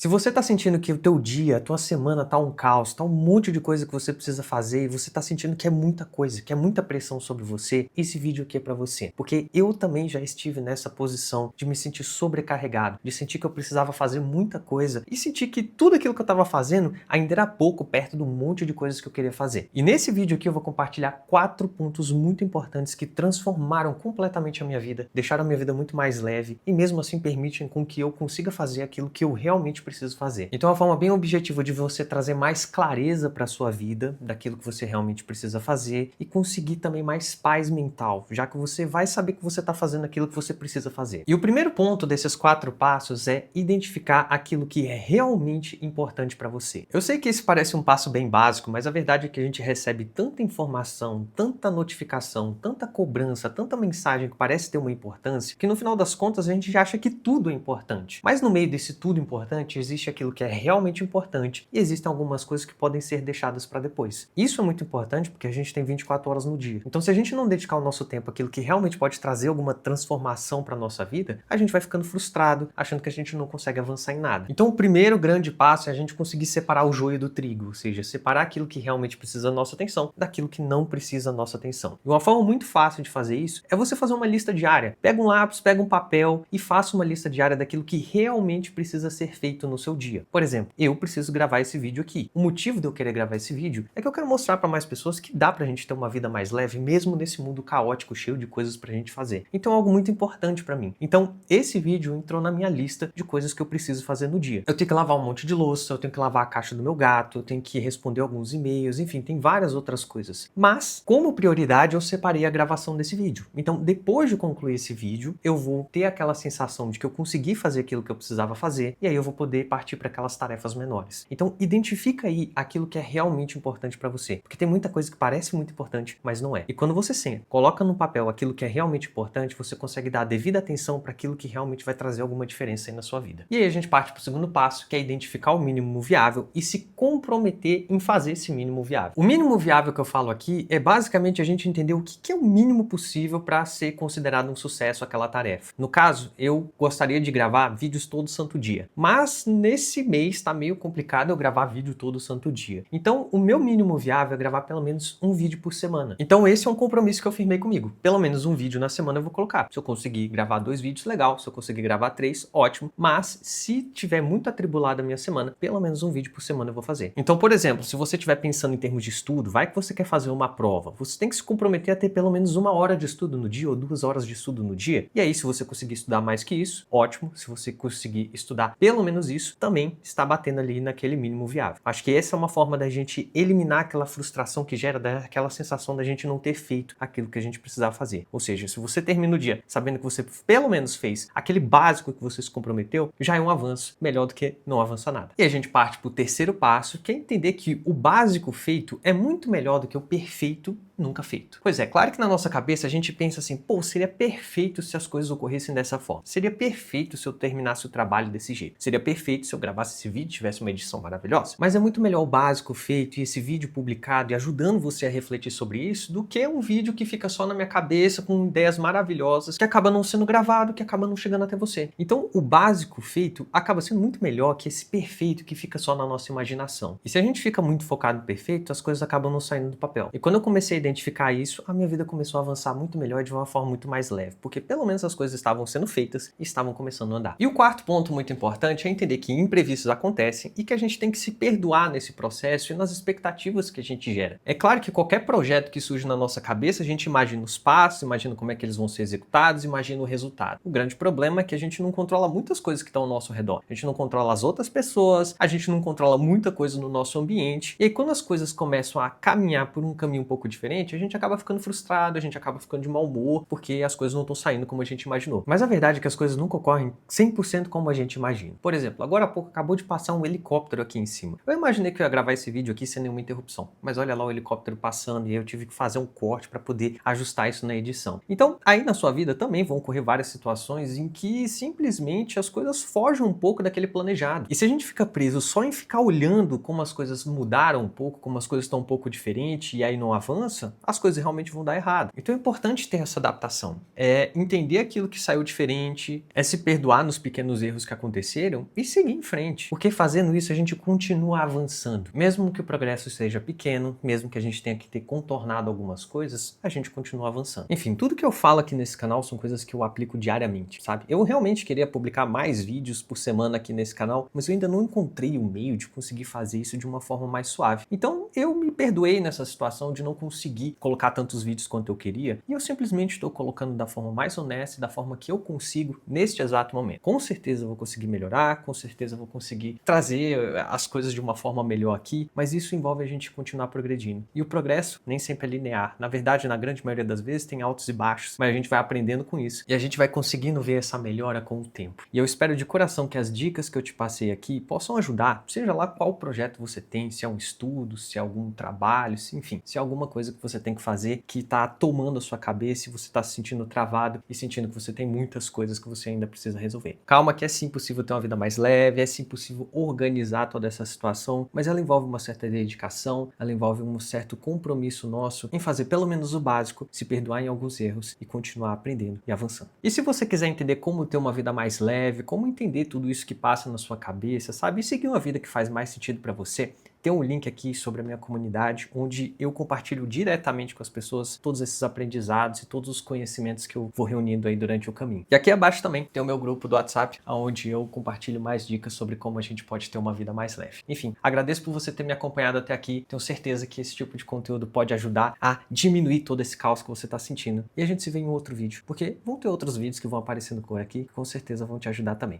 Se você tá sentindo que o teu dia, a tua semana tá um caos, tá um monte de coisa que você precisa fazer e você tá sentindo que é muita coisa, que é muita pressão sobre você, esse vídeo aqui é pra você. Porque eu também já estive nessa posição de me sentir sobrecarregado, de sentir que eu precisava fazer muita coisa e sentir que tudo aquilo que eu tava fazendo ainda era pouco perto do monte de coisas que eu queria fazer. E nesse vídeo aqui eu vou compartilhar 4 pontos muito importantes que transformaram completamente a minha vida, deixaram a minha vida muito mais leve e mesmo assim permitem com que eu consiga fazer aquilo que eu realmente preciso fazer. Então é uma forma bem objetiva de você trazer mais clareza para a sua vida, daquilo que você realmente precisa fazer e conseguir também mais paz mental, já que você vai saber que você está fazendo aquilo que você precisa fazer. E o primeiro ponto desses 4 passos é identificar aquilo que é realmente importante para você. Eu sei que esse parece um passo bem básico, mas a verdade é que a gente recebe tanta informação, tanta notificação, tanta cobrança, tanta mensagem que parece ter uma importância, que no final das contas a gente já acha que tudo é importante. Mas no meio desse tudo importante existe aquilo que é realmente importante e existem algumas coisas que podem ser deixadas para depois. Isso é muito importante porque a gente tem 24 horas no dia. Então se a gente não dedicar o nosso tempo àquilo que realmente pode trazer alguma transformação para nossa vida, a gente vai ficando frustrado, achando que a gente não consegue avançar em nada. Então o primeiro grande passo é a gente conseguir separar o joio do trigo, ou seja, separar aquilo que realmente precisa da nossa atenção daquilo que não precisa da nossa atenção. E uma forma muito fácil de fazer isso é você fazer uma lista diária. Pega um lápis, pega um papel e faça uma lista diária daquilo que realmente precisa ser feito no seu dia. Por exemplo, eu preciso gravar esse vídeo aqui. O motivo de eu querer gravar esse vídeo é que eu quero mostrar para mais pessoas que dá pra gente ter uma vida mais leve, mesmo nesse mundo caótico, cheio de coisas pra gente fazer. Então é algo muito importante pra mim. Então, esse vídeo entrou na minha lista de coisas que eu preciso fazer no dia. Eu tenho que lavar um monte de louça, eu tenho que lavar a caixa do meu gato, eu tenho que responder alguns e-mails, enfim, tem várias outras coisas. Mas, como prioridade, eu separei a gravação desse vídeo. Então, depois de concluir esse vídeo, eu vou ter aquela sensação de que eu consegui fazer aquilo que eu precisava fazer, e aí eu vou poder partir para aquelas tarefas menores. Então, identifica aí aquilo que é realmente importante para você, porque tem muita coisa que parece muito importante, mas não é. E quando você senta, coloca no papel aquilo que é realmente importante, você consegue dar a devida atenção para aquilo que realmente vai trazer alguma diferença aí na sua vida. E aí a gente parte para o segundo passo, que é identificar o mínimo viável e se comprometer em fazer esse mínimo viável. O mínimo viável que eu falo aqui é basicamente a gente entender o que é o mínimo possível para ser considerado um sucesso aquela tarefa. No caso, eu gostaria de gravar vídeos todo santo dia, mas nesse mês está meio complicado eu gravar vídeo todo santo dia. Então, o meu mínimo viável é gravar pelo menos um vídeo por semana. Então, esse é um compromisso que eu firmei comigo. Pelo menos um vídeo na semana eu vou colocar. Se eu conseguir gravar 2 vídeos, legal. Se eu conseguir gravar 3, ótimo. Mas, se tiver muito atribulada a minha semana, pelo menos um vídeo por semana eu vou fazer. Então, por exemplo, se você estiver pensando em termos de estudo, vai que você quer fazer uma prova. Você tem que se comprometer a ter pelo menos 1 hora de estudo no dia ou 2 horas de estudo no dia. E aí, se você conseguir estudar mais que isso, ótimo. Se você conseguir estudar pelo menos isso, também está batendo ali naquele mínimo viável. Acho que essa é uma forma da gente eliminar aquela frustração que gera daquela sensação da gente não ter feito aquilo que a gente precisava fazer. Ou seja, se você termina o dia sabendo que você pelo menos fez aquele básico que você se comprometeu, já é um avanço melhor do que não avançar nada. E a gente parte para o terceiro passo, que é entender que o básico feito é muito melhor do que o perfeito nunca feito. Pois é, claro que na nossa cabeça a gente pensa assim, pô, seria perfeito se as coisas ocorressem dessa forma. Seria perfeito se eu terminasse o trabalho desse jeito. Seria perfeito se eu gravasse esse vídeo e tivesse uma edição maravilhosa. Mas é muito melhor o básico feito e esse vídeo publicado e ajudando você a refletir sobre isso do que um vídeo que fica só na minha cabeça com ideias maravilhosas que acaba não sendo gravado, que acaba não chegando até você. Então, o básico feito acaba sendo muito melhor que esse perfeito que fica só na nossa imaginação. E se a gente fica muito focado no perfeito, as coisas acabam não saindo do papel. E quando eu comecei a identificar isso, a minha vida começou a avançar muito melhor e de uma forma muito mais leve, porque pelo menos as coisas estavam sendo feitas e estavam começando a andar. E o quarto ponto muito importante é entender que imprevistos acontecem e que a gente tem que se perdoar nesse processo e nas expectativas que a gente gera. É claro que qualquer projeto que surge na nossa cabeça, a gente imagina os passos, imagina como é que eles vão ser executados, imagina o resultado. O grande problema é que a gente não controla muitas coisas que estão ao nosso redor. A gente não controla as outras pessoas, a gente não controla muita coisa no nosso ambiente. E aí quando as coisas começam a caminhar por um caminho um pouco diferente, a gente acaba ficando frustrado, a gente acaba ficando de mau humor, porque as coisas não estão saindo como a gente imaginou. Mas a verdade é que as coisas nunca ocorrem 100% como a gente imagina. Por exemplo, agora há pouco acabou de passar um helicóptero aqui em cima. Eu imaginei que eu ia gravar esse vídeo aqui sem nenhuma interrupção, mas olha lá o helicóptero passando e eu tive que fazer um corte para poder ajustar isso na edição. Então, aí na sua vida também vão ocorrer várias situações em que simplesmente as coisas fogem um pouco daquele planejado. E se a gente fica preso só em ficar olhando como as coisas mudaram um pouco, como as coisas estão um pouco diferentes e aí não avança, nossa, as coisas realmente vão dar errado. Então é importante ter essa adaptação. É entender aquilo que saiu diferente, é se perdoar nos pequenos erros que aconteceram e seguir em frente. Porque fazendo isso a gente continua avançando. Mesmo que o progresso seja pequeno, mesmo que a gente tenha que ter contornado algumas coisas, a gente continua avançando. Enfim, tudo que eu falo aqui nesse canal são coisas que eu aplico diariamente, sabe? Eu realmente queria publicar mais vídeos por semana aqui nesse canal, mas eu ainda não encontrei o meio de conseguir fazer isso de uma forma mais suave. Então eu me perdoei nessa situação de não conseguir colocar tantos vídeos quanto eu queria, e eu simplesmente estou colocando da forma mais honesta e da forma que eu consigo neste exato momento. Com certeza eu vou conseguir melhorar, com certeza eu vou conseguir trazer as coisas de uma forma melhor aqui, mas isso envolve a gente continuar progredindo. E o progresso nem sempre é linear. Na verdade, na grande maioria das vezes tem altos e baixos, mas a gente vai aprendendo com isso e a gente vai conseguindo ver essa melhora com o tempo. E eu espero de coração que as dicas que eu te passei aqui possam ajudar, seja lá qual projeto você tem, se é um estudo, se é algum trabalho, enfim, se é alguma coisa que você tem que fazer que está tomando a sua cabeça e você está se sentindo travado e sentindo que você tem muitas coisas que você ainda precisa resolver. Calma que é sim possível ter uma vida mais leve, é sim possível organizar toda essa situação, mas ela envolve uma certa dedicação, ela envolve um certo compromisso nosso em fazer pelo menos o básico, se perdoar em alguns erros e continuar aprendendo e avançando. E se você quiser entender como ter uma vida mais leve, como entender tudo isso que passa na sua cabeça, sabe? E seguir uma vida que faz mais sentido para você, tem um link aqui sobre a minha comunidade, onde eu compartilho diretamente com as pessoas todos esses aprendizados e todos os conhecimentos que eu vou reunindo aí durante o caminho. E aqui abaixo também tem o meu grupo do WhatsApp, onde eu compartilho mais dicas sobre como a gente pode ter uma vida mais leve. Enfim, agradeço por você ter me acompanhado até aqui. Tenho certeza que esse tipo de conteúdo pode ajudar a diminuir todo esse caos que você está sentindo. E a gente se vê em outro vídeo, porque vão ter outros vídeos que vão aparecendo por aqui, que com certeza vão te ajudar também.